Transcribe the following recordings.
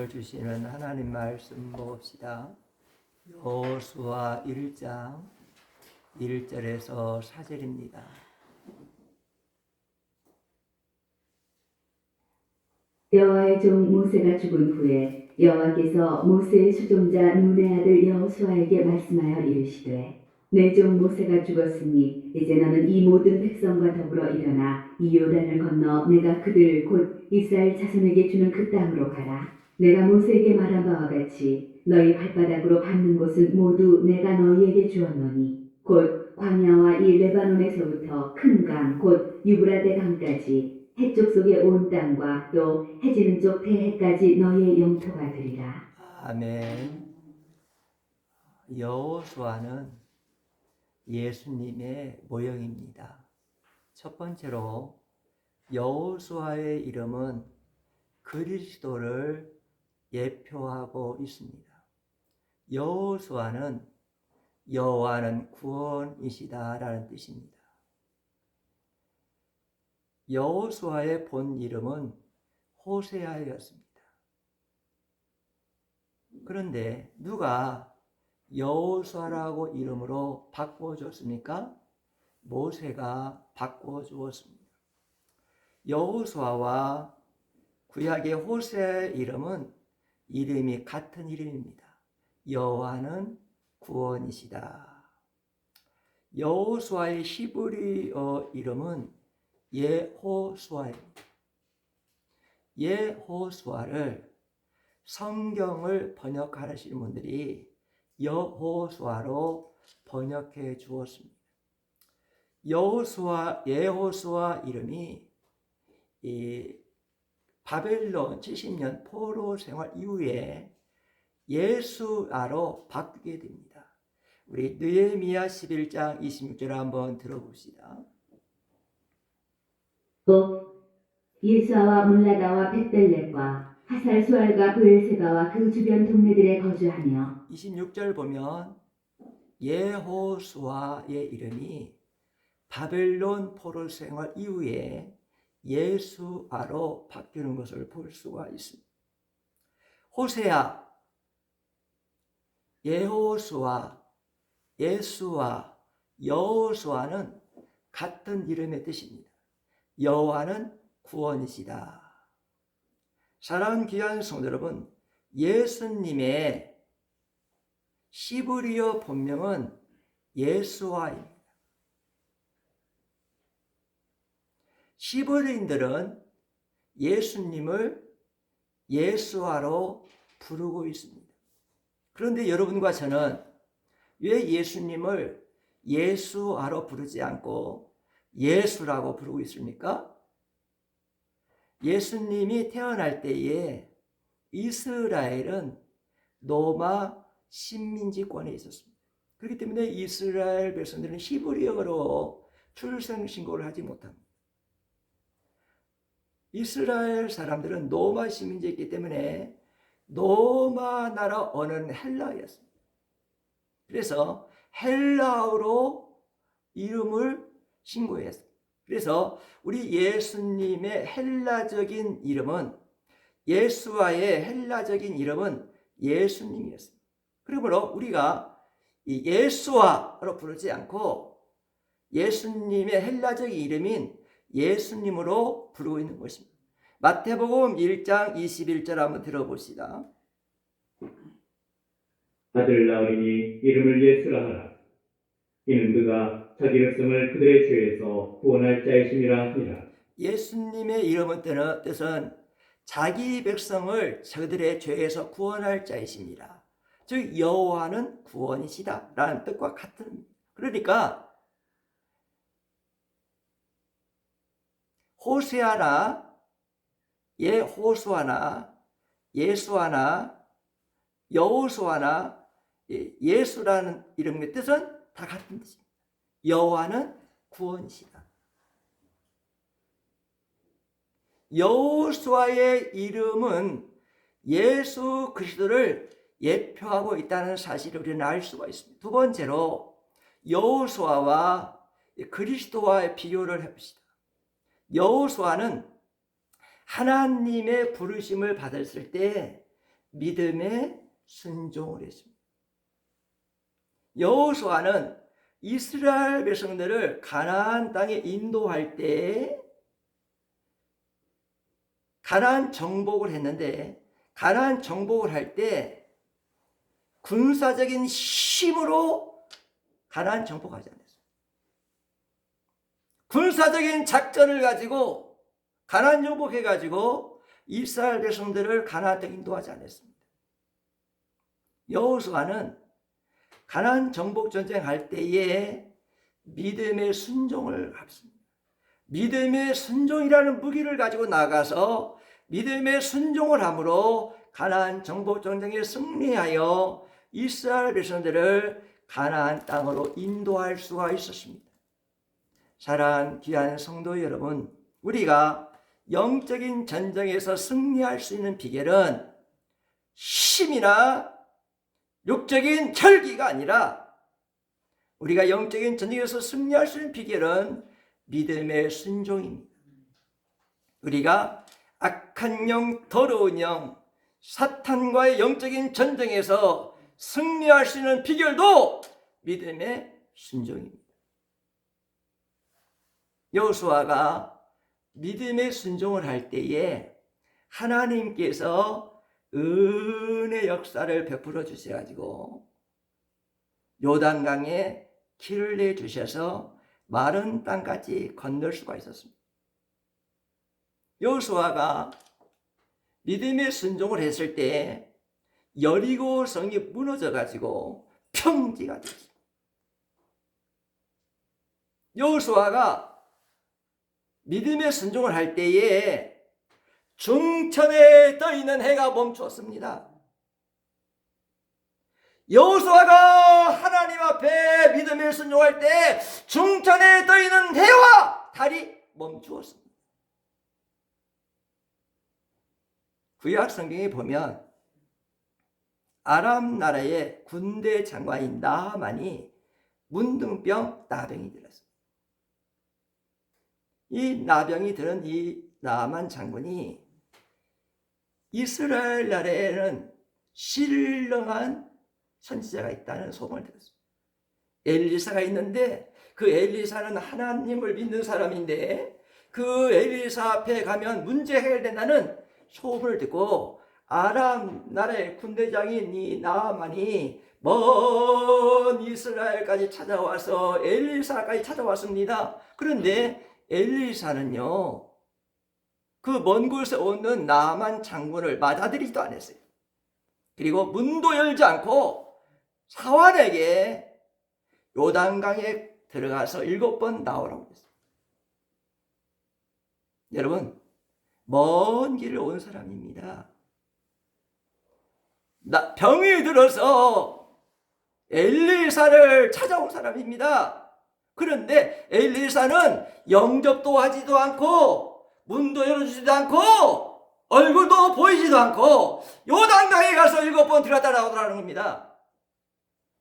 주시는 하나님 말씀 봅시다. 여호수아 1장 1절에서 4절입니다. 여호와의 종 모세가 죽은 후에 여호와께서 모세의 수종자 눈의 아들 여호수아에게 말씀하여 이르시되 내 종 모세가 죽었으니 이제 너는 이 모든 백성과 더불어 일어나 이 요단을 건너 내가 그들 곧 이스라엘 자손에게 주는 그 땅으로 가라. 내가 모세에게 말한 바와 같이 너희 발바닥으로 밟는 곳은 모두 내가 너희에게 주었노니 곧 광야와 이 레바논에서부터 큰 강 곧 유브라데 강까지 해쪽 속의 온 땅과 또 해지는 쪽 태해까지 너희의 영토가 되리라. 아멘. 여호수아는 예수님의 모형입니다. 첫 번째로 여호수아의 이름은 그리스도를 예표하고 있습니다. 여호수아는 여호와는 구원이시다라는 뜻입니다. 여호수아의 본 이름은 호세아였습니다. 그런데 누가 여호수아라고 이름으로 바꿔줬습니까? 모세가 바꿔주었습니다. 여호수아와 구약의 호세아의 이름이 같은 이름입니다. 여호와는 구원이시다. 여호수아의 히브리어 이름은 예호수아입니다. 예호수아를 성경을 번역하시는 분들이 여호수아로 번역해 주었습니다. 예호수아 이름이 이 바벨론 70년 포로 생활 이후에 예수아로 바뀌게 됩니다. 우리 느헤미야 11장 26절 한번 들어봅시다. 또 예수아와 물라다와 벳벨렛과 하살수알과 브엘세바와 그 주변 동네들에 거주하며 26절 보면 예호수아의 이름이 바벨론 포로 생활 이후에 예수아로 바뀌는 것을 볼 수가 있습니다. 호세아, 예호수아, 예수아, 여호수아는 같은 이름의 뜻입니다. 여호와는 구원이시다. 사랑하는 귀한 성도 여러분, 예수님의 시브리어 본명은 예수아입니다. 시브리인들은 예수님을 예수아로 부르고 있습니다. 그런데 여러분과 저는 왜 예수님을 예수아로 부르지 않고 예수라고 부르고 있습니까? 예수님이 태어날 때에 이스라엘은 로마 식민지권에 있었습니다. 그렇기 때문에 이스라엘 백성들은 히브리어로 출생 신고를 하지 못합니다. 이스라엘 사람들은 로마 식민지였기 때문에 로마 나라 언어는 헬라어였습니다. 그래서 헬라어로 이름을 신고했습니다. 그래서 우리 예수님의 헬라적인 이름은 예수와의 헬라적인 이름은 예수님이었습니다. 그러므로 우리가 이 예수와로 부르지 않고 예수님의 헬라적인 이름인 예수님으로 부르고 있는 것입니다. 마태복음 1장 21절 한번 들어봅시다. 아들을 낳으리니 이름을 예수라 하라. 이는 그가 자기 백성을 그들의 죄에서 구원할 자이심이라 하니라. 예수님의 이름은 뜻은 자기 백성을 저들의 죄에서 구원할 자이십니다. 즉 여호와는 구원이시다 라는 뜻과 같은, 그러니까 호세아나 예호수아나 예수아나 여호수아나 예수라는 이름의 뜻은 다 같은 뜻입니다. 여호와는 구원이시다. 여호수아의 이름은 예수 그리스도를 예표하고 있다는 사실을 우리는 알 수가 있습니다. 두 번째로 여호수아와 그리스도와의 비교를 해봅시다. 여호수아는 하나님의 부르심을 받았을 때 믿음에 순종을 했습니다. 여호수아는 이스라엘 백성들을 가나안 땅에 인도할 때 가나안 정복을 했는데, 가나안 정복을 할 때 군사적인 힘으로 가나안 정복하지 않았어요. 군사적인 작전을 가지고 가나안 정복해 가지고 이스라엘 백성들을 가나안 땅에 인도하지 않았습니다. 여호수아는 가나안 정복 전쟁할 때에 믿음의 순종을 합니다. 믿음의 순종이라는 무기를 가지고 나가서 믿음의 순종을 함으로 가나안 정복 전쟁에 승리하여 이스라엘 백성들을 가나안 땅으로 인도할 수가 있었습니다. 사랑하는 귀한 성도 여러분, 우리가 영적인 전쟁에서 승리할 수 있는 비결은 힘이나 육적인 혈기가 아니라, 우리가 영적인 전쟁에서 승리할 수 있는 비결은 믿음의 순종입니다. 우리가 악한 영, 더러운 영, 사탄과의 영적인 전쟁에서 승리할 수 있는 비결도 믿음의 순종입니다. 여호수아가 믿음의 순종을 할 때에 하나님께서 은혜 역사를 베풀어 주셔가지고 요단강에 길을 내주셔서 마른 땅까지 건널 수가 있었습니다. 여호수아가 믿음의 순종을 했을 때 여리고 성이 무너져가지고 평지가 됐습니다. 여호수아가 믿음의 순종을 할 때에 중천에 떠 있는 해가 멈추었습니다. 여호수아가 하나님 앞에 믿음의 순종할 때 중천에 떠 있는 해와 달이 멈추었습니다. 구약 성경에 보면 아람 나라의 군대 장관인 나하만이 문둥병 나병이 들었습니다. 이 나병이 들은 이 나하만 장군이 이스라엘 나라에는 신령한 선지자가 있다는 소문을 들었습니다. 엘리사가 있는데 그 엘리사는 하나님을 믿는 사람인데 그 엘리사 앞에 가면 문제 해결된다는 소문을 듣고 아람 나라의 군대장인 이 나하만이 먼 이스라엘까지 찾아와서 엘리사까지 찾아왔습니다. 그런데 엘리사는요, 그 먼 곳에 오는 나하만 장군을 맞아들이지도 않았어요. 그리고 문도 열지 않고 사환에게 요단강에 들어가서 7번 나오라고 했어요. 여러분, 먼 길을 온 사람입니다. 병이 들어서 엘리사를 찾아온 사람입니다. 그런데 엘리사는 영접도 하지도 않고 문도 열어주지도 않고 얼굴도 보이지도 않고 요단강에 가서 7번 들어갔다 나오더라는 겁니다.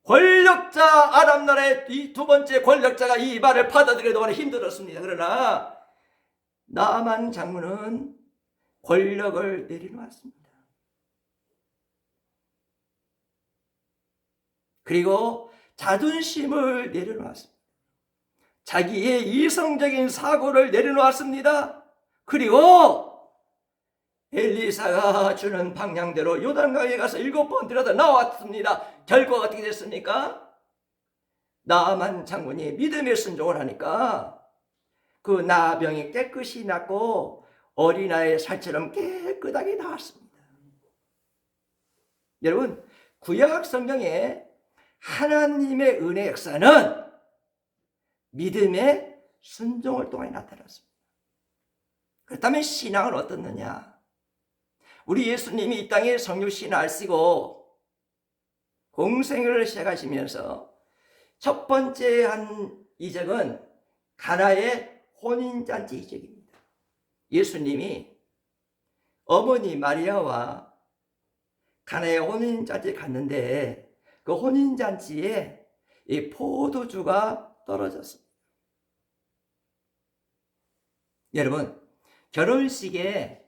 권력자, 아람 나라의 이 두 번째 권력자가 이 말을 받아들이는 동안에 힘들었습니다. 그러나 나하만 장군은 권력을 내려놓았습니다. 그리고 자존심을 내려놓았습니다. 자기의 이성적인 사고를 내려놓았습니다. 그리고 엘리사가 주는 방향대로 요단강에 가서 7번 들여다 나왔습니다. 결과가 어떻게 됐습니까? 나하만 장군이 믿음의 순종을 하니까 그 나병이 깨끗이 낫고 어린아이의 살처럼 깨끗하게 나왔습니다. 여러분, 구약 성경에 하나님의 은혜 역사는 믿음의 순종을 통해 나타났습니다. 그렇다면 신앙은 어떻느냐? 우리 예수님이 이 땅에 성육신하시고 공생애를 시작하시면서 첫 번째 한 이적은 가나의 혼인잔치 이적입니다. 예수님이 어머니 마리아와 가나의 혼인잔치에 갔는데 그 혼인잔치에 이 포도주가 떨어졌습니다. 여러분, 결혼식에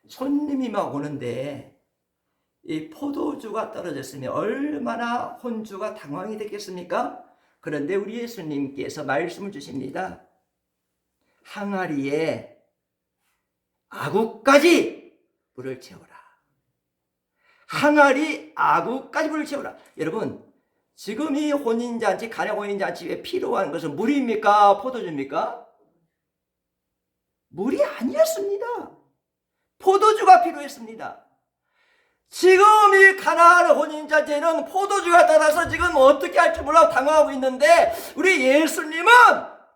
손님이 막 오는데 이 포도주가 떨어졌으면 얼마나 혼주가 당황이 됐겠습니까? 그런데 우리 예수님께서 말씀을 주십니다. 항아리에 아구까지 물을 채워라. 항아리 아구까지 물을 채워라. 여러분, 지금 이 혼인잔치, 가냐 혼인잔치에 필요한 것은 물입니까? 포도주입니까? 물이 아니었습니다. 포도주가 필요했습니다. 지금 이 가나안 혼인잔치에는 포도주가 따라서 지금 어떻게 할지 몰라 당황하고 있는데 우리 예수님은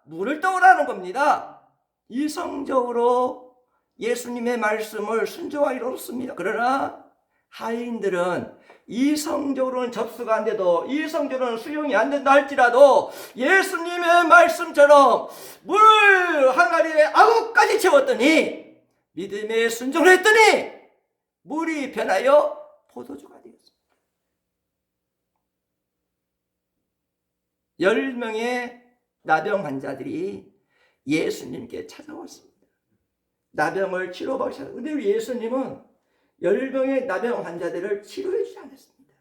물을 떠오라는 겁니다. 이성적으로 예수님의 말씀을 순종하기로 했습니다. 그러나 하인들은 이성적으로는 접수가 안 돼도 이성적으로는 수용이 안 된다 할지라도 예수님의 말씀처럼 물 항아리에 아구까지 채웠더니 믿음에 순종을 했더니 물이 변하여 포도주가 되었습니다. 10명의 나병 환자들이 예수님께 찾아왔습니다. 나병을 치료받기 시작했습니다. 그런데 우리 예수님은 10명의 나병 환자들을 치료해 주지 않았습니다.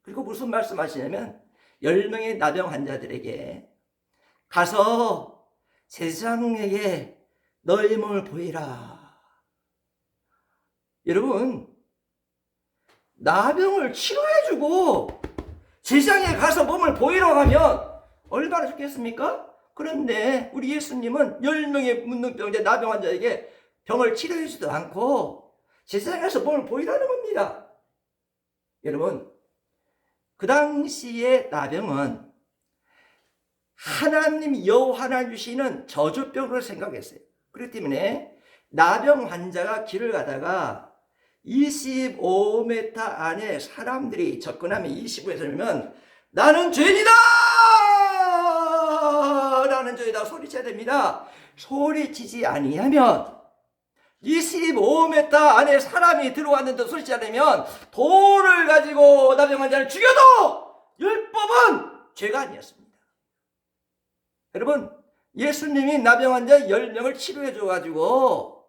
그리고 무슨 말씀하시냐면 10명의 나병 환자들에게 가서 제사장에게 너의 몸을 보이라. 여러분, 나병을 치료해주고 제사장에 가서 몸을 보이라고 하면 얼마나 좋겠습니까? 그런데 우리 예수님은 10명의 문둥병자 나병 환자에게 병을 치료해주지도 않고 제사장에 가서 몸을 보이라는 겁니다. 여러분, 그 당시의 나병은 하나님 여호와 하나님 주시는 저주병으로 생각했어요. 그렇기 때문에 나병 환자가 길을 가다가 25m 안에 사람들이 접근하면 25m면 나는 죄인이다! 라는 죄에다 소리쳐야 됩니다. 소리치지 아니하면 25m 안에 사람이 들어왔는데 소리치지 않으면 돌을 가지고 나병 환자를 죽여도 율법은 죄가 아니었습니다. 여러분, 예수님이 나병 환자 10명을 치료해 줘가지고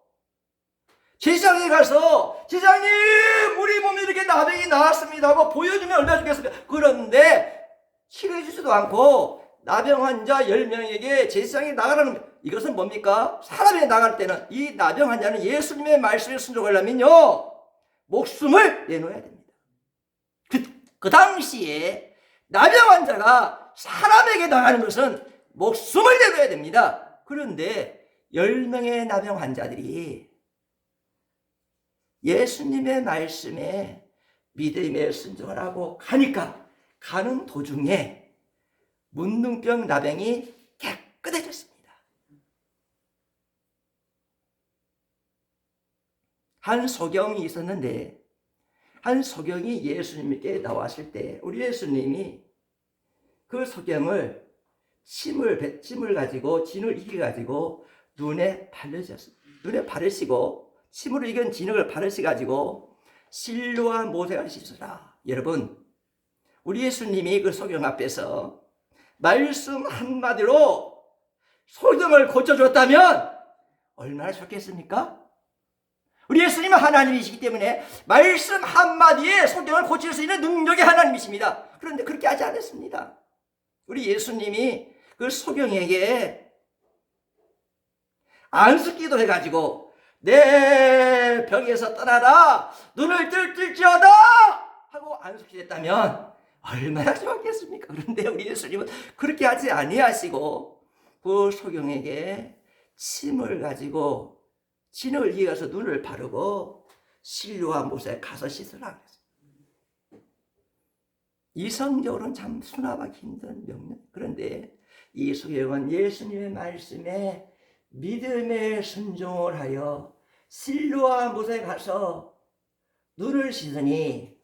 제사장에 가서 제사장님 우리 몸에 이렇게 나병이 나왔습니다 하고 보여주면 얼마나 좋겠습니까? 그런데 치료해 주지도 않고 나병 환자 10명에게 제사장에 나가라는, 이것은 뭡니까? 사람이 나갈 때는 이 나병 환자는 예수님의 말씀에 순종하려면요 목숨을 내놓아야 됩니다. 그 당시에 나병 환자가 사람에게 나가는 것은 목숨을 내놓아야 됩니다. 그런데 10명의 나병 환자들이 예수님의 말씀에 믿음에 순종을 하고 가니까 가는 도중에 문둥병 나병이 깨끗해졌습니다. 한 소경이 있었는데 한 소경이 예수님께 나왔을 때 우리 예수님이 그 소경을 침을 가지고 진을 이겨가지고 눈에 바르셨습니다. 눈에 바르시고 침으로 익은 진흙을 바르셔가지고 실로와 모세가 씻으라. 여러분, 우리 예수님이 그 소경 앞에서 말씀 한마디로 소경을 고쳐줬다면 얼마나 좋겠습니까? 우리 예수님은 하나님이시기 때문에 말씀 한마디에 소경을 고칠 수 있는 능력이 하나님이십니다. 그런데 그렇게 하지 않았습니다. 우리 예수님이 그 소경에게 안수기도 해가지고 내 병에서 떠나라 눈을 뜰지어다 하고 안수기했다면 얼마나 좋았겠습니까? 그런데 우리 예수님은 그렇게 하지 아니하시고 그 소경에게 침을 가지고 진흙을 이어서 눈을 바르고 실로와 못에 가서 씻으라 그랬어요. 이성적으로는 참 수납하기 힘든 명령. 그런데 이 소경은 예수님의 말씀에 믿음에 순종을 하여 실로와 못에 가서 눈을 씻으니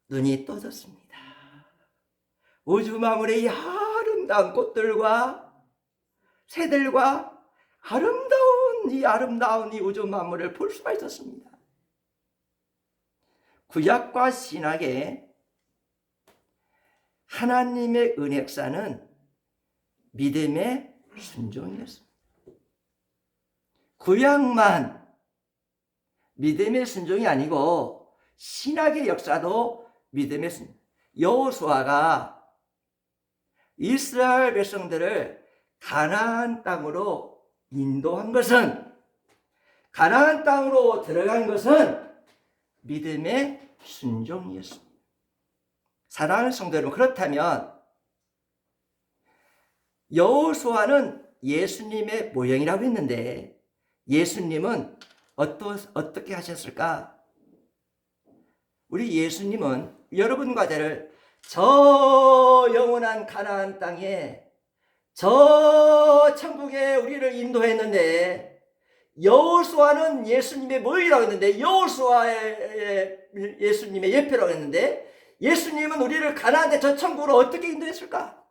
눈이 떠졌습니다. 우주 만물의 이 아름다운 꽃들과 새들과 아름다운 이 우주 만물을 볼 수가 있었습니다. 구약과 신약의 하나님의 은혜사는 믿음의 순종이었습니다. 구약만 믿음의 순종이 아니고 신학의 역사도 믿음의 순. 여호수아가 이스라엘 백성들을 가나안 땅으로 인도한 것은, 가나안 땅으로 들어간 것은 믿음의 순종이었습니다. 사랑하는 성도 여러분, 그렇다면 여호수아는 예수님의 모형이라고 했는데 예수님은 어떻게 하셨을까? 우리 예수님은 여러분과 저를 저 영원한 가나안 땅에, 저 천국에 우리를 인도했는데, 여호수아는 예수님의 모형이라고 했는데, 여호수아의 예수님의 예표라고 했는데, 예수님은 우리를 가나안 저 천국으로 어떻게 인도했을까?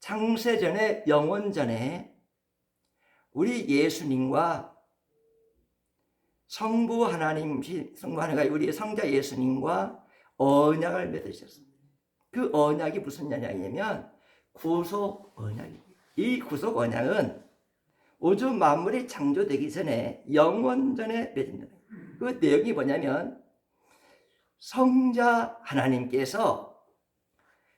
창세전에, 영원전에 우리 예수님과 성부 하나님, 우리 성자 예수님과 언약을 맺으셨습니다. 그 언약이 무슨 언약이냐면 구속 언약입니다. 이 구속 언약은 우주 만물이 창조되기 전에, 영원전에 맺은 언약. 그 내용이 뭐냐면 성자 하나님께서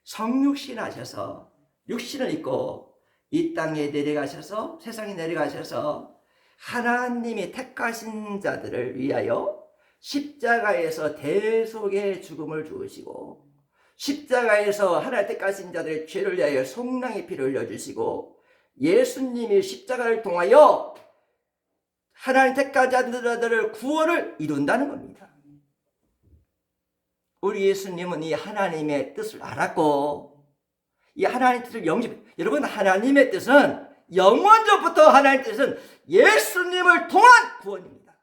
성육신 하셔서 육신을 입고 이 땅에 내려가셔서, 세상에 내려가셔서 하나님이 택하신 자들을 위하여 십자가에서 대속의 죽음을 죽으시고, 십자가에서 하나님 택하신 자들의 죄를 위하여 속량의 피를 흘려주시고, 예수님이 십자가를 통하여 하나님 택한 자들을 구원을 이룬다는 겁니다. 우리 예수님은 이 하나님의 뜻을 알았고, 이 하나님의 뜻을 여러분, 하나님의 뜻은, 영원전부터 하나님의 뜻은 예수님을 통한 구원입니다.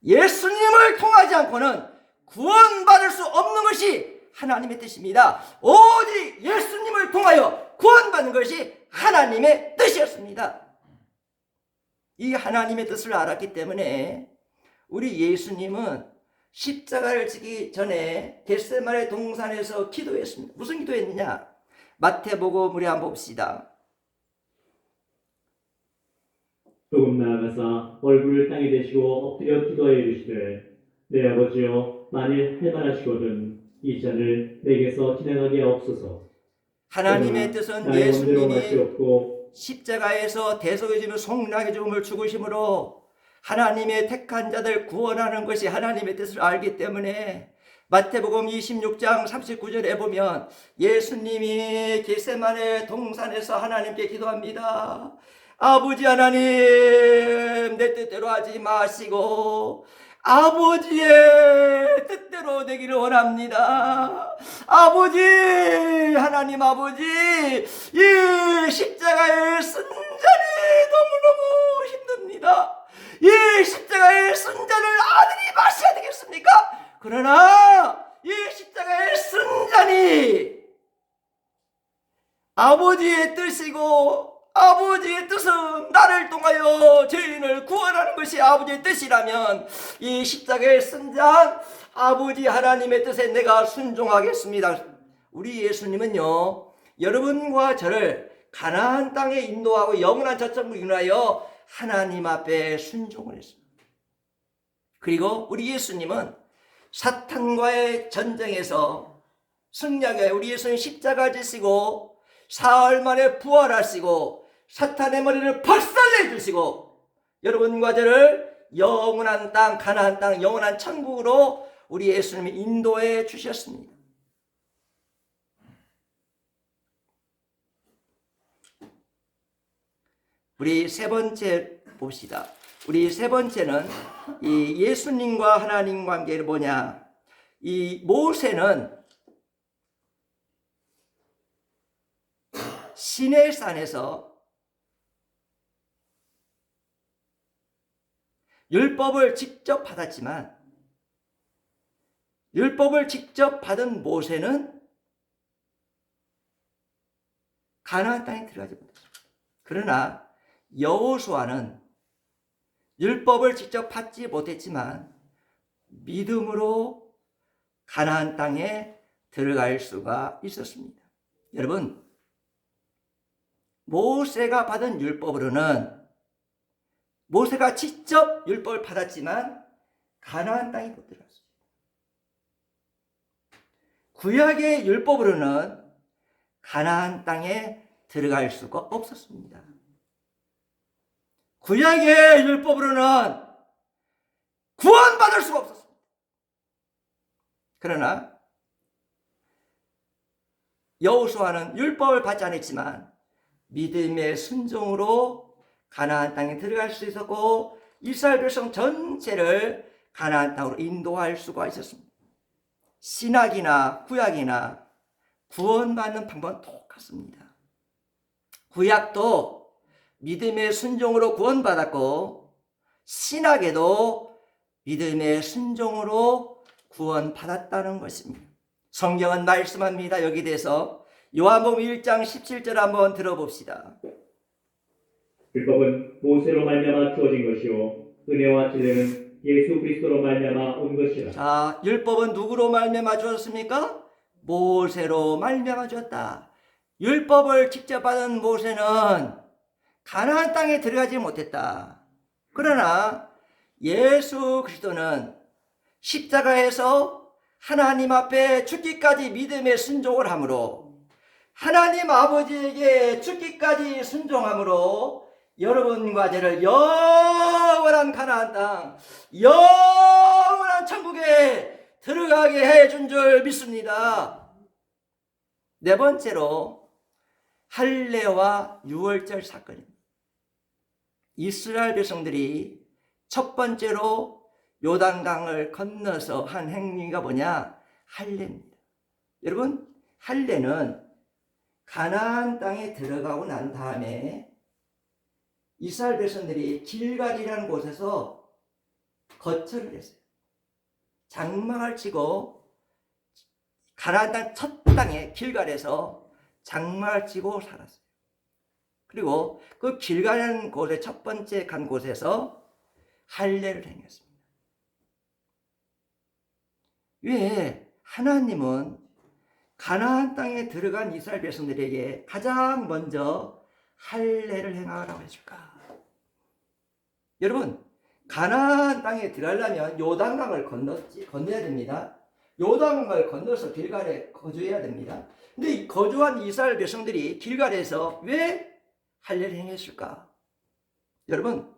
예수님을 통하지 않고는 구원받을 수 없는 것이 하나님의 뜻입니다. 오직 예수님을 통하여 구원받는 것이 하나님의 뜻이었습니다. 이 하나님의 뜻을 알았기 때문에 우리 예수님은 십자가를 지기 전에 겟세마네 동산에서 기도했습니다. 무슨 기도했느냐? 마태복음 우리 한번 봅시다. 조금 나아가사 얼굴을 땅에 대시고 엎드려 기도하여 이르시되, 내 아버지여, 만일 할만하시거든 이 잔을 내게서 지나가게 하옵소서. 하나님의 뜻은 예수님이 십자가에서 대속의 죽음을, 속량의 죽음을 죽으심으로 하나님의 택한 자들 구원하는 것이 하나님의 뜻을 알기 때문에 마태복음 26장 39절에 보면 예수님이 겟세마네 동산에서 하나님께 기도합니다. 아버지 하나님, 내 뜻대로 하지 마시고 아버지의 뜻대로 되기를 원합니다. 아버지, 하나님 아버지, 이 십자가의 순잔이 너무너무 힘듭니다. 이 십자가의 순잔을 아들이 마셔야 되겠습니까? 그러나 이 십자가의 순잔이 아버지의 뜻이고, 아버지의 뜻은 나를 통하여 죄인을 구원하는 것이 아버지의 뜻이라면, 이 십자가의 순잔, 아버지 하나님의 뜻에 내가 순종하겠습니다. 우리 예수님은요, 여러분과 저를 가나안 땅에 인도하고 영원한 저천국에 인하여 하나님 앞에 순종을 했습니다. 그리고 우리 예수님은 사탄과의 전쟁에서 승리하게 우리 예수님 십자가 지시고 사흘 만에 부활하시고 사탄의 머리를 박살내 주시고 여러분과 저를 영원한 땅, 가나안 땅, 영원한 천국으로 우리 예수님이 인도해 주셨습니다. 우리 세 번째 봅시다. 우리 세 번째는 이 예수님과 하나님 관계를 뭐냐? 이 모세는 시내산에서 율법을 직접 받았지만, 율법을 직접 받은 모세는 가나안 땅에 들어가지 못했습니다. 그러나 여호수아는 율법을 직접 받지 못했지만 믿음으로 가나안 땅에 들어갈 수가 있었습니다. 여러분, 모세가 받은 율법으로는 모세가 직접 율법을 받았지만 가나안 땅에 못 들어갔어요. 구약의 율법으로는 가나안 땅에 들어갈 수가 없었습니다. 구약의 율법으로는 구원받을 수가 없었습니다. 그러나 여호수아는 율법을 받지 않았지만 믿음의 순종으로 가나안 땅에 들어갈 수 있었고 이스라엘 백성 전체를 가나안 땅으로 인도할 수가 있었습니다. 신약이나 구약이나 구원받는 방법은 똑같습니다. 구약도 믿음의 순종으로 구원받았고 신약에도 믿음의 순종으로 구원받았다는 것입니다. 성경은 말씀합니다. 여기 대해서 요한복음 1장 17절 한번 들어봅시다. 율법은 모세로 말미암아 주어진 것이요 은혜와 진리는 예수 그리스도로 말미암아 온 것이라. 자, 율법은 누구로 말미암아 주었습니까? 모세로 말미암아 주었다. 율법을 직접 받은 모세는 가나안 땅에 들어가지 못했다. 그러나 예수 그리스도는 십자가에서 하나님 앞에 죽기까지 믿음의 순종을 함으로 하나님 아버지에게 죽기까지 순종함으로 여러분과 저를 영원한 가나안 땅, 영원한 천국에 들어가게 해준 줄 믿습니다. 네 번째로 할례와 유월절 사건입니다. 이스라엘 백성들이 첫 번째로 요단강을 건너서 한 행위가 뭐냐? 할례입니다. 여러분, 할례는 가나안 땅에 들어가고 난 다음에 이스라엘 백성들이 길갈이라는 곳에서 거처를 했어요. 장막을 치고 가나안 땅 첫 땅에 길갈에서 장막을 치고 살았어요. 그리고 그 길갈이라는 곳에 첫 번째 간 곳에서 할례를 행했습니다. 왜 하나님은 가나안 땅에 들어간 이스라엘 백성들에게 가장 먼저 할례를 행하라고 했을까? 여러분, 가나안 땅에 들어가려면 요단강을 건너야 됩니다. 요단강을 건너서 길갈에 거주해야 됩니다. 근데 이 거주한 이스라엘 백성들이 길갈에서 왜 할례를 행했을까? 여러분,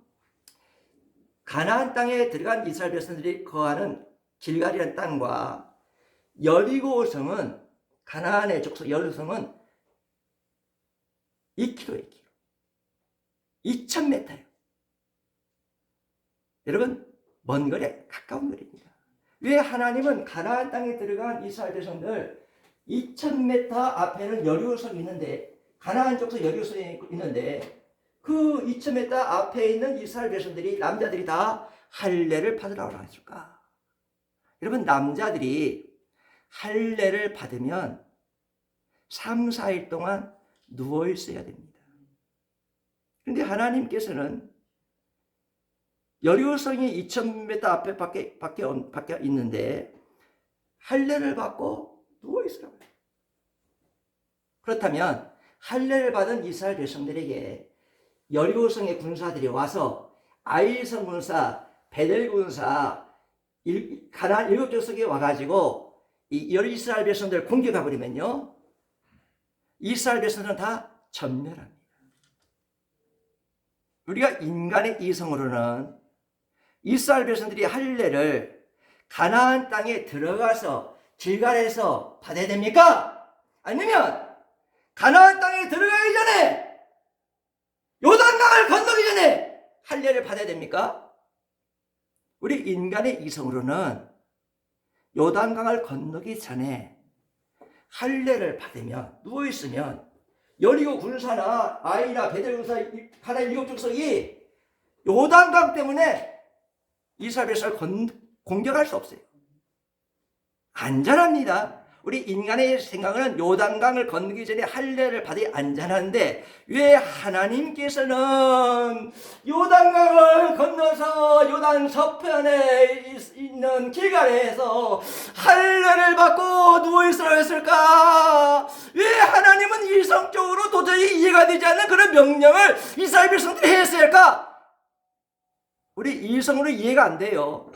가나안 땅에 들어간 이스라엘 백성들이 거하는 길갈이라는 땅과 여리고성은 가나안의 족속 여리고성은 2km예요. 2000m예요. 여러분, 먼 거리에 가까운 거리입니다. 왜 하나님은 가나안 땅에 들어간 이스라엘 백성들 2000m 앞에는 여리고성이 있는데 가나안 족속 여리고성이 있는데 그 2000m 앞에 있는 이스라엘 백성들이 남자들이 다 할례를 받으라고 했을까? 여러분, 남자들이 할례를 받으면 3, 4일 동안 누워 있어야 됩니다. 그런데 하나님께서는 여리고성이 2000m 앞에 밖에 있는데 할례를 받고 누워 있으라고요. 그렇다면 할례를 받은 이스라엘 백성들에게 여리고성의 군사들이 와서 아이성 군사, 베델 군사, 가나안 7족속에 와가지고 이 이스라엘 백성들을 공격해 버리면요, 이스라엘 백성들은 다 전멸합니다. 우리가 인간의 이성으로는 이스라엘 백성들이 할례를 가나안 땅에 들어가서 길갈에서 받아야 됩니까? 아니면 가나안 땅에 들어가기 전에 요단강을 건너기 전에 할례를 받아야 됩니까? 우리 인간의 이성으로는 요단강을 건너기 전에 할례를 받으면 누워있으면 여리고 군사나 아이나 베델 군사 가나안 7족속이 요단강 때문에 이스라엘 백성을 공격할 수 없어요. 안전합니다. 우리 인간의 생각은 요단강을 건너기 전에 할례를 받아야 안전한데 왜 하나님께서는 요단강을 건너서 요단 서편에 있는 길갈에서 할례를 받고 누워있으라고 했을까? 왜 하나님은 이성적으로 도저히 이해가 되지 않는 그런 명령을 이스라엘 백성들이 했을까? 우리 이성으로 이해가 안 돼요.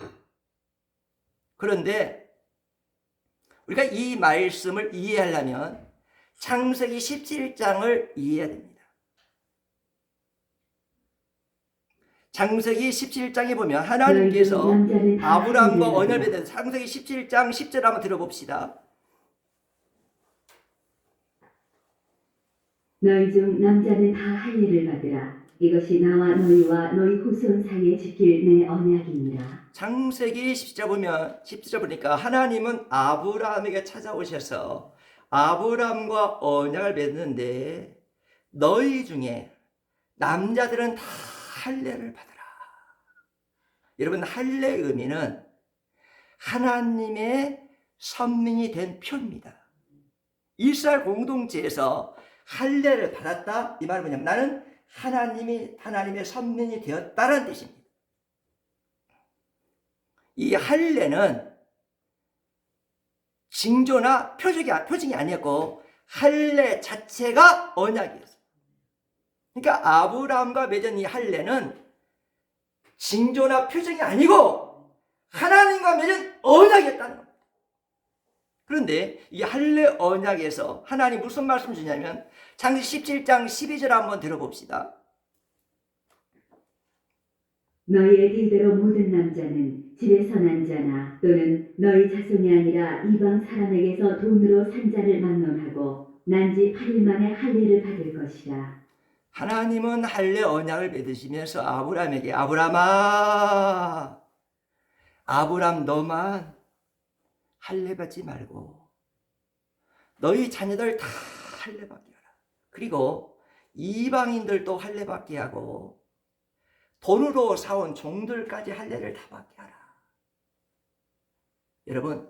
그런데 우리가 이 말씀을 이해하려면 창세기 17장을 이해해야 됩니다. 창세기 17장에 보면 하나님께서 아브라함과 언약을 맺은 창세기 17장 10절 한번 들어봅시다. 너희 중 남자는 다 할 일을 받으라. 이것이 나와 너희와 너희 후손 사이에 지킬 내 언약이니라. 창세기 10절 보니까 하나님은 아브라함에게 찾아오셔서 아브라함과 언약을 맺는데 너희 중에 남자들은 다 할례를 받으라. 여러분, 할례의 의미는 하나님의 선민이 된 표입니다. 이스라엘 공동체에서 할례를 받았다, 이 말은 뭐냐면 나는 하나님의 선민이 되었다는 뜻입니다. 이 할례는 징조나 표징이 아니었고 할례 자체가 언약이었어요. 그러니까 아브라함과 맺은 이 할례는 징조나 표징이 아니고 하나님과 맺은 언약이었다는 겁니다. 그런데 이 할례 언약에서 하나님 무슨 말씀 주냐면 창세기 17장 12절 한번 들어봅시다. 너희의 길대로 모든 남자는 집에서 난 자나 또는 너희 자손이 아니라 이방 사람에게서 돈으로 산 자를 막론하고 난지 8일 만에 할례를 받을 것이라. 하나님은 할례 언약을 맺으시면서 아브라함에게 아브라함아, 아브라함 너만 할례 받지 말고 너희 자녀들 다 할례 받게 하라. 그리고 이방인들도 할례 받게 하고 돈으로 사온 종들까지 할례를 다 받게 하라. 여러분,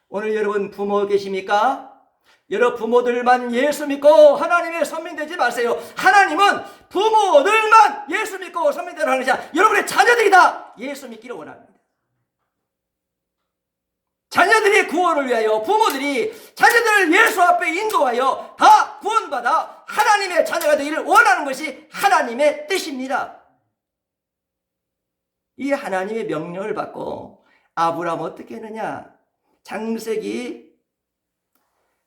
오늘 여러분 부모 계십니까? 여러 부모들만 예수 믿고 하나님의 선민 되지 마세요. 하나님은 부모들만 예수 믿고 선민 되라 하는 것이 여러분의 자녀들이 다 예수 믿기를 원합니다. 자녀들의 구원을 위하여 부모들이 자녀들을 예수 앞에 인도하여 다 구원받아 하나님의 자녀가 되기를 원하는 것이 하나님의 뜻입니다. 이 하나님의 명령을 받고 아브라함 어떻게 했느냐? 창세기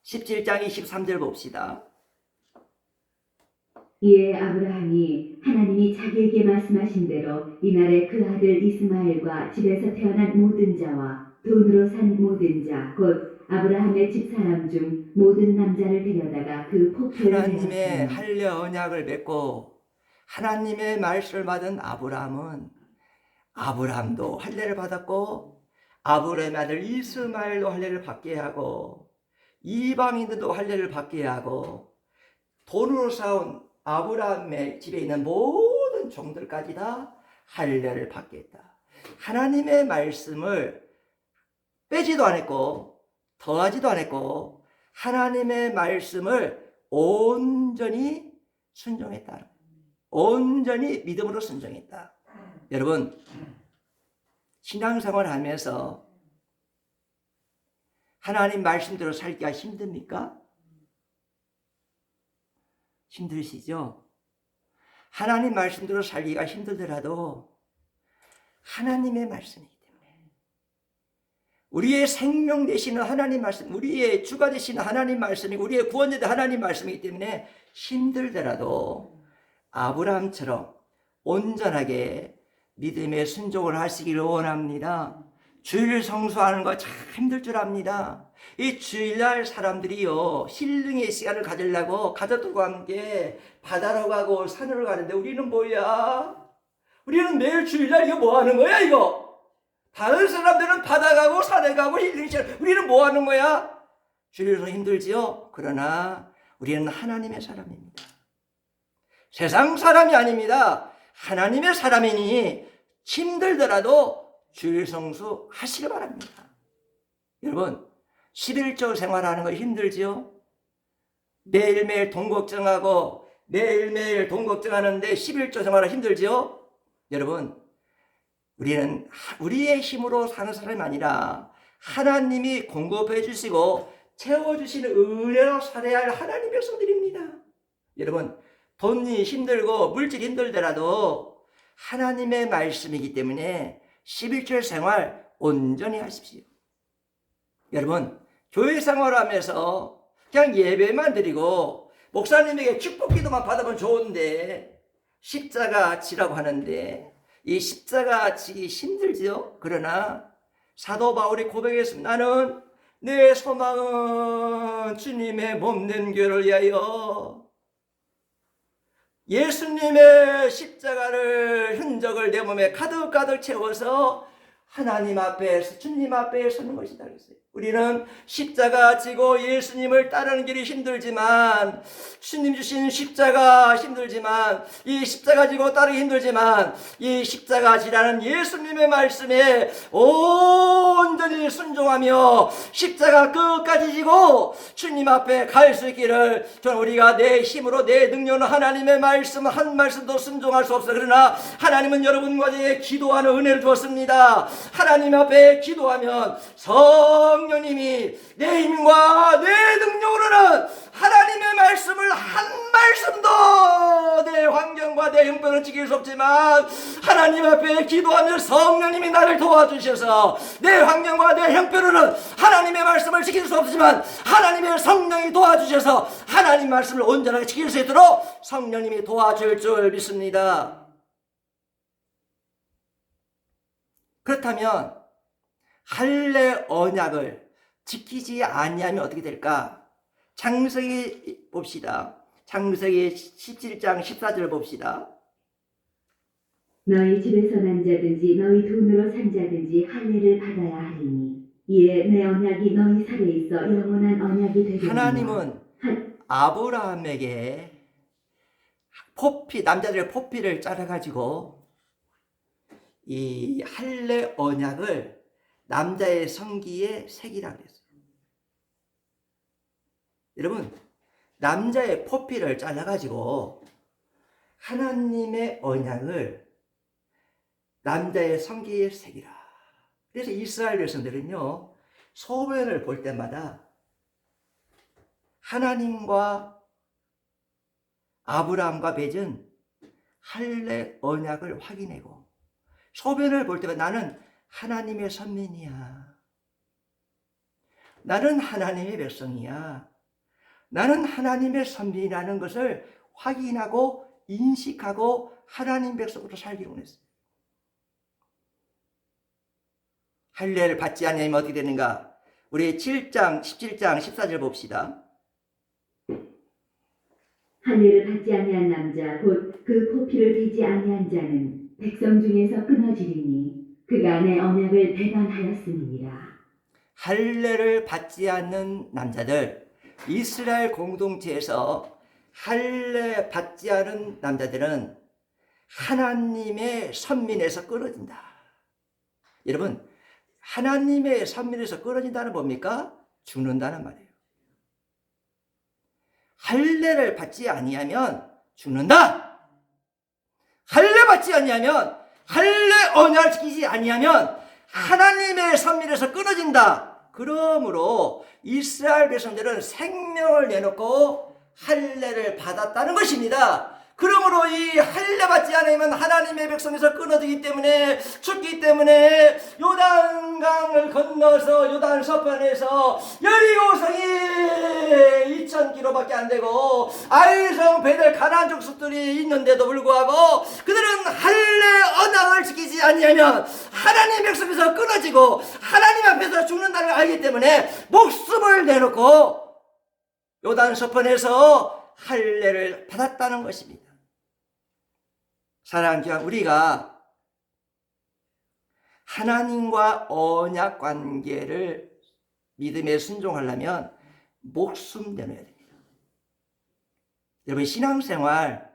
17장 23절 봅시다. 이에 아브라함이 하나님이 자기에게 말씀하신 대로 이날에 그 아들 이스마엘과 집에서 태어난 모든 자와 돈으로 산 모든 자 곧 아브라함의 집사람 중 모든 남자를 데려다가 그 폭포에 하나님의 할례 언약을 맺고 하나님의 말씀을 받은 아브라함도 할례를 받았고 아브라함의 아들 이스마엘도 할례를 받게 하고 이방인들도 할례를 받게 하고 돈으로 사온 아브라함의 집에 있는 모든 종들까지 다 할례를 받게 했다. 하나님의 말씀을 빼지도 않았고 더하지도 않았고 하나님의 말씀을 온전히 순종했다. 온전히 믿음으로 순종했다. 여러분, 신앙생활 하면서 하나님 말씀대로 살기가 힘듭니까? 힘드시죠? 하나님 말씀대로 살기가 힘들더라도 하나님의 말씀이기 때문에 우리의 생명 되시는 하나님 말씀, 우리의 주가 되시는 하나님 말씀이고 우리의 구원자 되는 하나님 말씀이기 때문에 힘들더라도 아브라함처럼 온전하게 믿음의 순종을 하시기를 원합니다. 주일 성수하는 거 참 힘들 줄 압니다. 이 주일날 사람들이요 힐링의 시간을 가지려고 가족들과 함께 바다로 가고 산으로 가는데 우리는 뭐야? 우리는 매일 주일날 이거 뭐 하는 거야 이거? 다른 사람들은 바다 가고 산에 가고 힐링 시간, 우리는 뭐 하는 거야? 주일에서 힘들지요? 그러나 우리는 하나님의 사람입니다. 세상 사람이 아닙니다. 하나님의 사람이니 힘들더라도 주일 성수 하시기 바랍니다. 여러분, 11조 생활하는 거 힘들지요? 매일매일 돈 걱정하고 매일매일 돈 걱정하는데 11조 생활은 힘들지요? 여러분, 우리는 우리의 힘으로 사는 사람이 아니라 하나님이 공급해 주시고 채워주시는 은혜로 살아야 할 하나님의 백성들입니다. 여러분, 돈이 힘들고 물질이 힘들더라도 하나님의 말씀이기 때문에 11절 생활 온전히 하십시오. 여러분, 교회 생활하면서 그냥 예배만 드리고 목사님에게 축복 기도만 받으면 좋은데 십자가 지라고 하는데 이 십자가 지기 힘들지요. 그러나 사도 바울이 고백했습니다. 나는 내 소망은 주님의 몸된 교회를 위하여 예수님의 십자가를 흔적을 내 몸에 가득가득 채워서 하나님 앞에 주님 앞에 서는 것이다 그랬어요. 우리는 십자가 지고 예수님을 따르는 길이 힘들지만 주님 주신 십자가 힘들지만 이 십자가 지고 따르기 힘들지만 이 십자가 지라는 예수님의 말씀에 온전히 순종하며 십자가 끝까지 지고 주님 앞에 갈 수 있기를 저는 우리가 내 힘으로 내 능력으로 하나님의 말씀 한 말씀도 순종할 수 없어. 그러나 하나님은 여러분과 저에게 기도하는 은혜를 주었습니다. 하나님 앞에 기도하면 성령님이 내 힘과 내 능력으로는 하나님의 말씀을 한 말씀도 내 환경과 내 형편을 지킬 수 없지만 하나님 앞에 기도하면 성령님이 나를 도와주셔서 내 환경과 내 형편으로는 하나님의 말씀을 지킬 수 없지만 하나님의 성령이 도와주셔서 하나님 말씀을 온전하게 지킬 수 있도록 성령님이 도와줄 줄 믿습니다. 그렇다면 할례 언약을 지키지 아니하면 어떻게 될까? 창세기 봅시다. 창세기 17장 14절 봅시다. 너희 집에서 난 자든지 너희 돈으로 산 자든지 할례를 받아야 하리니 이에 내 언약이 너희 살에 있어 영원한 언약이 되리라. 하나님은 아브라함에게 남자들의 포피를 짜라가지고 이 할례 언약을 남자의 성기에 새기라 그랬어요. 여러분, 남자의 포피를 잘라가지고 하나님의 언약을 남자의 성기에 새기라. 그래서 이스라엘 백성들은요, 소변을 볼 때마다 하나님과 아브라함과 맺은 할례 언약을 확인하고 소변을 볼 때마다 나는 하나님의 선민이야. 나는 하나님의 백성이야. 나는 하나님의 선민이라는 것을 확인하고 인식하고 하나님 백성으로 살기로 했어요. 할례를 받지 않으면 어떻게 되는가? 우리 17장 14절 봅시다. 할례를 받지 아니한 남자 곧 그 포피를 베지 아니한 자는 백성 중에서 끊어지리니 그가 내 언약을 배반하였음이니라. 할례를 받지 않는 남자들, 이스라엘 공동체에서 할례 받지 않은 남자들은 하나님의 선민에서 끊어진다. 여러분, 하나님의 선민에서 끊어진다는 뭡니까? 죽는다는 말이에요. 할례를 받지 아니하면 죽는다. 할례 받지 아니하면, 할례 언약을 지키지 아니하면 하나님의 선민에서 끊어진다. 그러므로 이스라엘 백성들은 생명을 내놓고 할례를 받았다는 것입니다. 그러므로 이 할례 받지 않으면 하나님의 백성에서 끊어지기 때문에 죽기 때문에 요단강을 건너서 요단 서편에서 여리고성이 2000km밖에 안 되고 아이성 베델 가나안 족속들이 있는데도 불구하고 그들은 할례 언약을 지키지 아니하면 하나님의 백성에서 끊어지고 하나님 앞에서 죽는다는 걸 알기 때문에 목숨을 내놓고 요단 서편에서 할례를 받았다는 것입니다. 사랑하는 교회, 우리가 하나님과 언약 관계를 믿음에 순종하려면 목숨 내놔야 됩니다. 여러분, 신앙생활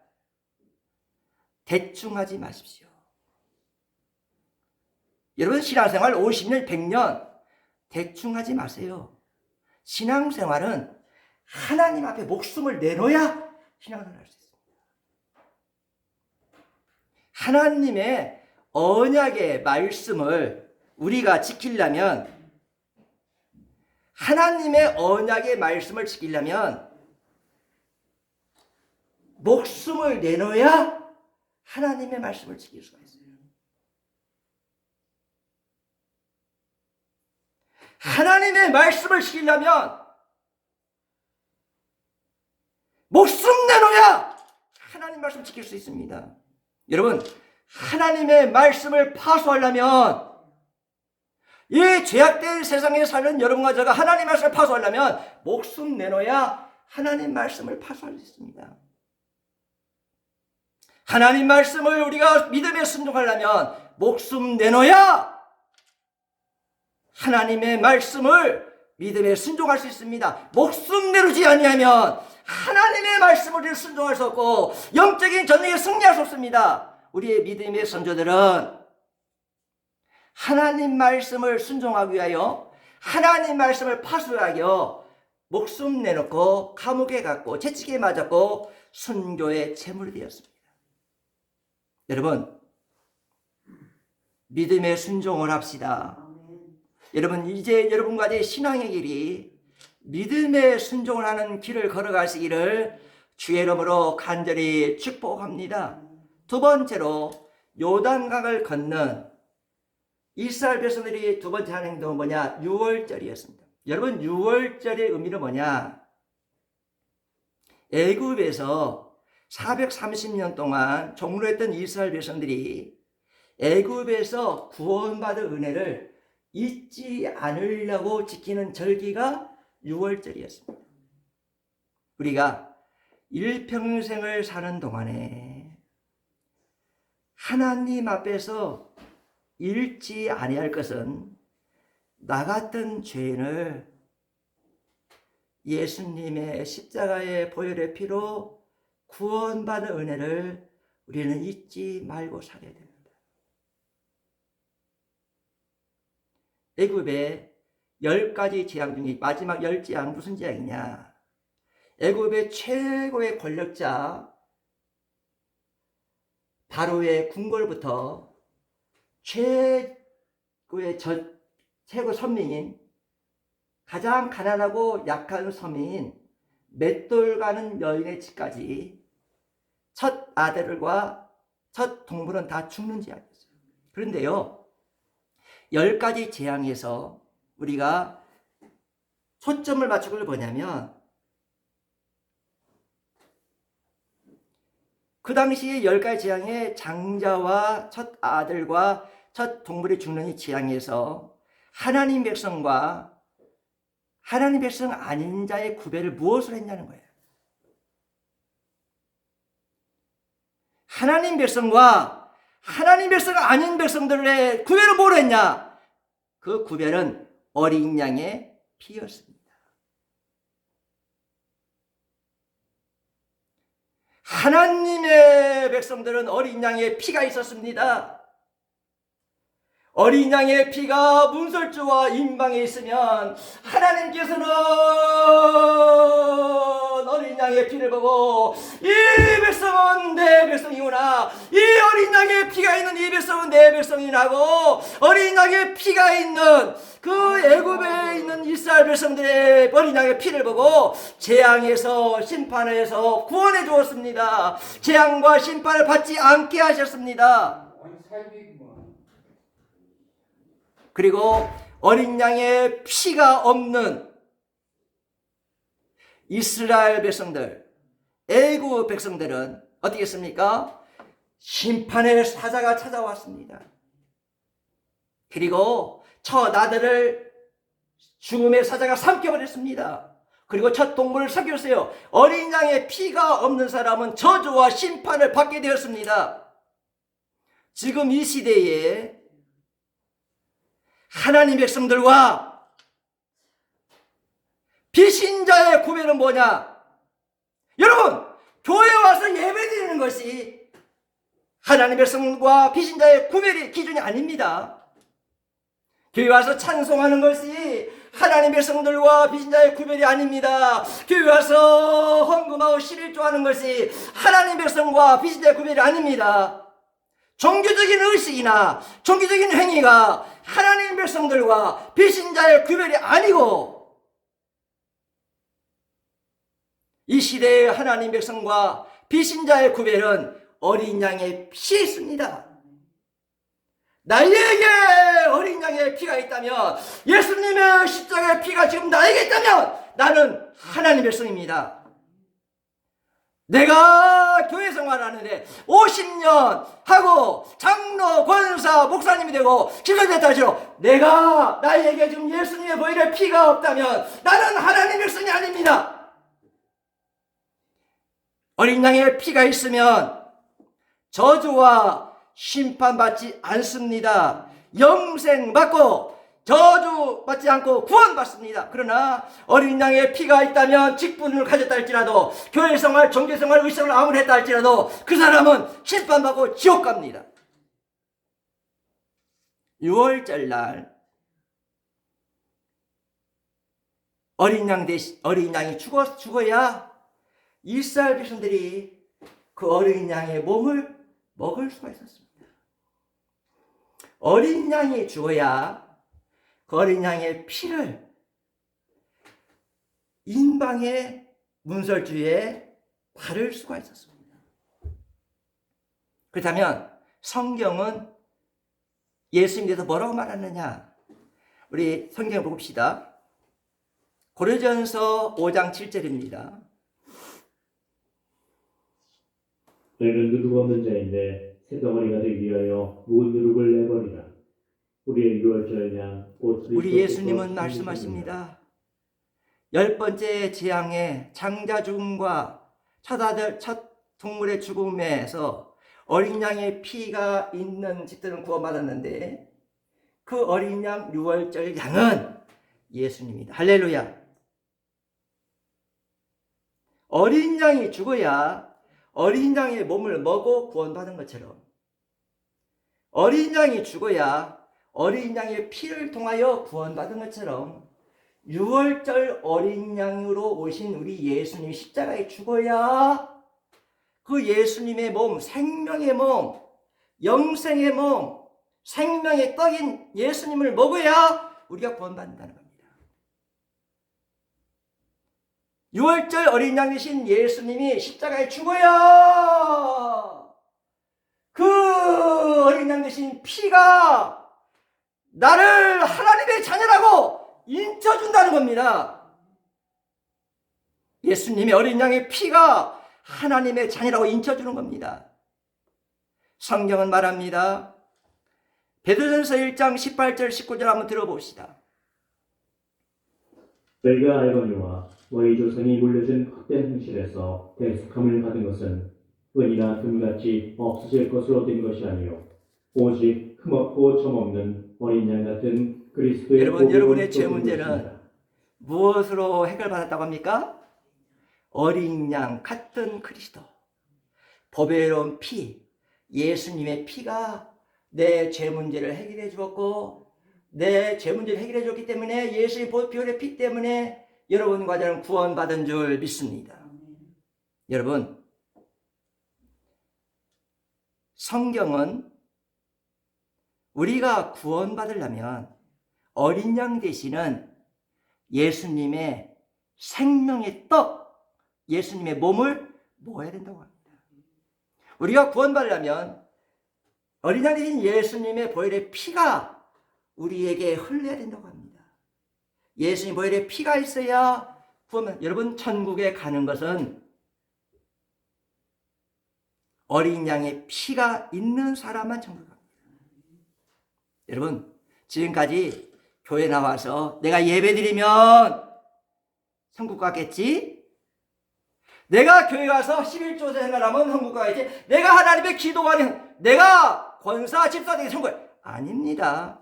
대충 하지 마십시오. 여러분, 신앙생활 50년, 100년 대충 하지 마세요. 신앙생활은 하나님 앞에 목숨을 내놓아야 신앙생활을 할 수 있습니다. 하나님의 언약의 말씀을 우리가 지키려면, 하나님의 언약의 말씀을 지키려면 목숨을 내놓아야 하나님의 말씀을 지킬 수가 있어요. 하나님의 말씀을 지키려면 목숨 내놓아야 하나님 말씀 지킬 수 있습니다. 여러분, 하나님의 말씀을 파수하려면, 이 죄악된 세상에 사는 여러분과 제가 하나님 말씀을 파수하려면 목숨 내놓아야 하나님 말씀을 파수할 수 있습니다. 하나님 말씀을 우리가 믿음에 순종하려면 목숨 내놓아야 하나님의 말씀을 믿음에 순종할 수 있습니다. 목숨 내놓지 아니하면 하나님의 말씀을 순종할 수 없고 영적인 전쟁에 승리할 수 없습니다. 우리의 믿음의 선조들은 하나님 말씀을 순종하기 위하여, 하나님 말씀을 파수하기 위하여 목숨 내놓고 감옥에 갔고 채찍에 맞았고 순교의 제물이 되었습니다. 여러분, 믿음의 순종을 합시다. 여러분, 이제 여러분과 제 신앙의 길이 믿음의 순종을 하는 길을 걸어가시기를 주의 이름으로 간절히 축복합니다. 두 번째로, 요단강을 건넌 이스라엘 백성들이 두 번째 한 행동은 뭐냐? 유월절이었습니다. 여러분, 유월절의 의미는 뭐냐? 애굽에서 430년 동안 종로했던 이스라엘 백성들이 애굽에서 구원받은 은혜를 잊지 않으려고 지키는 절기가 유월절이었습니다. 우리가 일평생을 사는 동안에 하나님 앞에서 잃지 아니할 것은 나 같은 죄인을 예수님의 십자가의 보혈의 피로 구원받은 은혜를 우리는 잊지 말고 살아야 됩니다. 애굽의 10가지 재앙 중에 마지막 10재앙 무슨 재앙이냐? 애굽의 최고의 권력자 바로의 궁궐부터 최고 선민인, 가장 가난하고 약한 서민인 맷돌 가는 여인의 집까지 첫 아들과 첫 동물은 다 죽는 재앙이었어요. 그런데요, 10가지 재앙에서 우리가 초점을 맞추는 걸 뭐냐면, 그 당시에 10가지 재앙에 장자와 첫 아들과 첫 동물이 죽는 이 재앙에서 하나님 백성과 하나님 백성 아닌 자의 구별을 무엇을 했냐는 거예요. 하나님 백성과 하나님 백성 아닌 백성들의 구별을 뭐로 했냐? 그 구별은 어린 양의 피였습니다. 하나님의 백성들은 어린 양의 피가 있었습니다. 어린 양의 피가 문설주와 임방에 있으면 하나님께서는 어린 양의 피를 보고 이 백성은 내 백성이구나, 이 어린 양의 피가 있는 이 백성은 내 백성이라고 어린 양의 피가 있는 그 애굽에 있는 이스라엘 백성들의 어린 양의 피를 보고 재앙에서 심판에서 구원해 주었습니다. 재앙과 심판을 받지 않게 하셨습니다. 그리고 어린 양의 피가 없는 이스라엘 백성들, 애굽 백성들은 어떻게 했습니까? 심판의 사자가 찾아왔습니다. 그리고 첫 아들을 죽음의 사자가 삼켜버렸습니다. 그리고 첫 동물을 삼켰어요. 어린 양의 피가 없는 사람은 저주와 심판을 받게 되었습니다. 지금 이 시대에 하나님 백성들과 비신자의 구별은 뭐냐? 여러분, 교회 와서 예배드리는 것이 하나님 백성과 비신자의 구별의 기준이 아닙니다. 교회 와서 찬송하는 것이 하나님 백성들과 비신자의 구별이 아닙니다. 교회 와서 헌금하고 십일조하는 것이 하나님 백성과 비신자의 구별이 아닙니다. 종교적인 의식이나 종교적인 행위가 하나님 백성들과 비신자의 구별이 아니고, 이 시대의 하나님 백성과 비신자의 구별은 어린 양의 피 있습니다. 나에게 어린 양의 피가 있다면, 예수님의 십자가의 피가 지금 나에게 있다면 나는 하나님의 백성입니다. 내가 교회 생활하는데 50년 하고 장로, 권사, 목사님이 되고 기도자 됐다 할지라도 나에게 지금 예수님의 보혈의 피가 없다면 나는 하나님의 백성이 아닙니다. 어린 양의 피가 있으면 저주와 심판받지 않습니다. 영생 받고 저주받지 않고 구원받습니다. 그러나 어린 양의 피가 있다면, 직분을 가졌다 할지라도, 교회생활, 종교생활, 의생활을 아무리 했다 할지라도 그 사람은 심판받고 지옥 갑니다. 6월절 날 어린 양이 죽어야 이스라엘 백성들이 그 어린 양의 몸을 먹을 수가 있었습니다. 어린 양이 죽어야 그 어린 양의 피를 인방의 문설주에 바를 수가 있었습니다. 그렇다면 성경은 예수님에 대해서 뭐라고 말하느냐? 우리 성경을 봅시다. 고린도전서 5장 7절입니다. 너희는 누룩 없는 자인데 새덩어리가 되기 위하여 묵은 누룩을 내버리라. 우리의 유월절 양 우리 예수님은 말씀하십니다. 10번째 재앙의 장자 죽음과 첫 동물의 죽음에서 어린 양의 피가 있는 집들은 구원받았는데, 그 어린 양 유월절 양은 예수님입니다. 할렐루야. 어린 양이 죽어야 어린 양의 몸을 먹고 구원받은 것처럼, 어린 양이 죽어야 어린 양의 피를 통하여 구원받은 것처럼, 유월절 어린 양으로 오신 우리 예수님이 십자가에 죽어야 그 예수님의 몸, 생명의 몸, 영생의 몸, 생명의 떡인 예수님을 먹어야 우리가 구원받는다는 겁니다. 유월절 어린 양 되신 예수님이 십자가에 죽어야 그 어린 양 되신 피가 나를 하나님의 자녀라고 인쳐준다는 겁니다. 예수님의 어린 양의 피가 하나님의 자녀라고 인쳐주는 겁니다. 성경은 말합니다. 베드로전서 1장 18절 19절 한번 들어봅시다. 너희가 알거니와 너희 조상이 물려준 헛된 행실에서 대속함을 받은 것은 은이나 금같이 없어질 것으로 된 것이 아니요 오직 흠없고 점없는 어린 양 같은 그리스도의 여러분의 죄 문제는 무엇으로 해결받았다고 합니까? 어린 양 같은 그리스도, 보배로운 피, 예수님의 피가 내 죄 문제를 해결해 주었고, 내 죄 문제를 해결해 줬기 때문에 예수의 보혈의 피 때문에 여러분과 저는 구원받은 줄 믿습니다. 여러분, 성경은 우리가 구원받으려면 어린 양 되시는 예수님의 생명의 떡, 예수님의 몸을 먹어야 된다고 합니다. 우리가 구원받으려면 어린 양 되신 예수님의 보혈의 피가 우리에게 흘러야 된다고 합니다. 예수님 보혈의 피가 있어야 구원받는, 여러분 천국에 가는 것은 어린 양의 피가 있는 사람만 천국 갑니다. 여러분, 지금까지 교회 나와서 내가 예배 드리면 천국 가겠지? 내가 교회 가서 11조 생활하면 천국 가겠지? 내가 하나님의 기도하는, 내가 권사 집사 되게 천국, 아닙니다.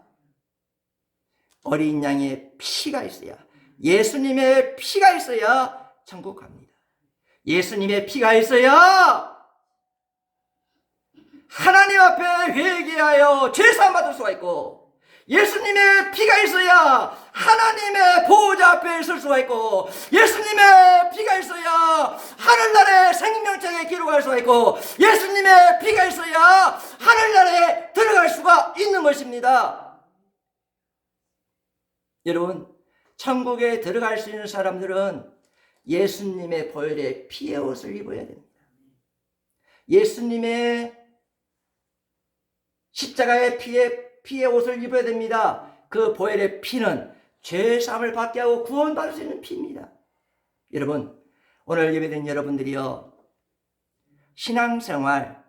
어린 양의 피가 있어야, 예수님의 피가 있어야 천국 갑니다. 예수님의 피가 있어야 하나님 앞에 회개하여 죄사함 받을 수가 있고, 예수님의 피가 있어야 하나님의 보호자 앞에 설 수가 있고, 예수님의 피가 있어야 하늘나라의 생명책에 기록할 수가 있고, 예수님의 피가 있어야 하늘나라에 들어갈 수가 있는 것입니다. 여러분, 천국에 들어갈 수 있는 사람들은 예수님의 보혈의 피의 옷을 입어야 됩니다. 예수님의 십자가의 피의 옷을 입어야 됩니다. 그 보혈의 피는 죄사함을 받게 하고 구원받을 수 있는 피입니다. 여러분, 오늘 예배드린 여러분들이요, 신앙생활,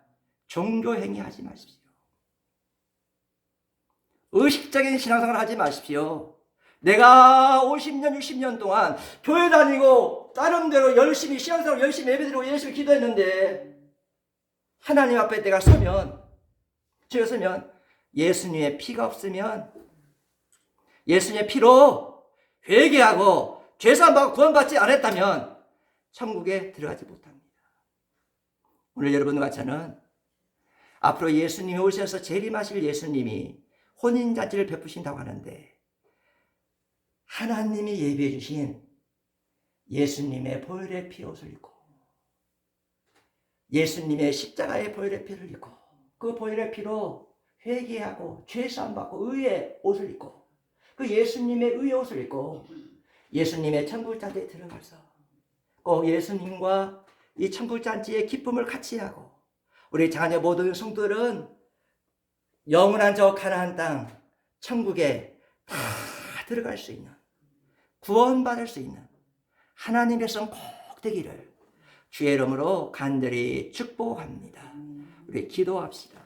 종교행위 하지 마십시오. 의식적인 신앙생활 하지 마십시오. 내가 50년, 60년 동안 교회 다니고 나름대로 열심히 신앙생활 열심히 예배드리고 열심히 기도했는데 하나님 앞에 내가 서면 예수님의 피가 없으면, 예수님의 피로 회개하고 죄사함 받고 구원받지 않았다면 천국에 들어가지 못합니다. 오늘 여러분과 저는 앞으로 예수님이 오셔서 재림하실 예수님이 혼인잔치를 베푸신다고 하는데, 하나님이 예비해 주신 예수님의 보혈의 피옷을 입고, 예수님의 십자가의 보혈의 피를 입고, 그 보혈의 피로 회개하고 죄사함 받고 의의 옷을 입고, 그 예수님의 의의 옷을 입고 예수님의 천국잔치에 들어가서 꼭 예수님과 이 천국잔치의 기쁨을 같이 하고, 우리 자녀 모든 성도들은 영원한 저 가나안 땅 천국에 다 들어갈 수 있는, 구원받을 수 있는 하나님의 성 꼭 되기를 주의 이름으로 간절히 축복합니다. 우리 기도합시다.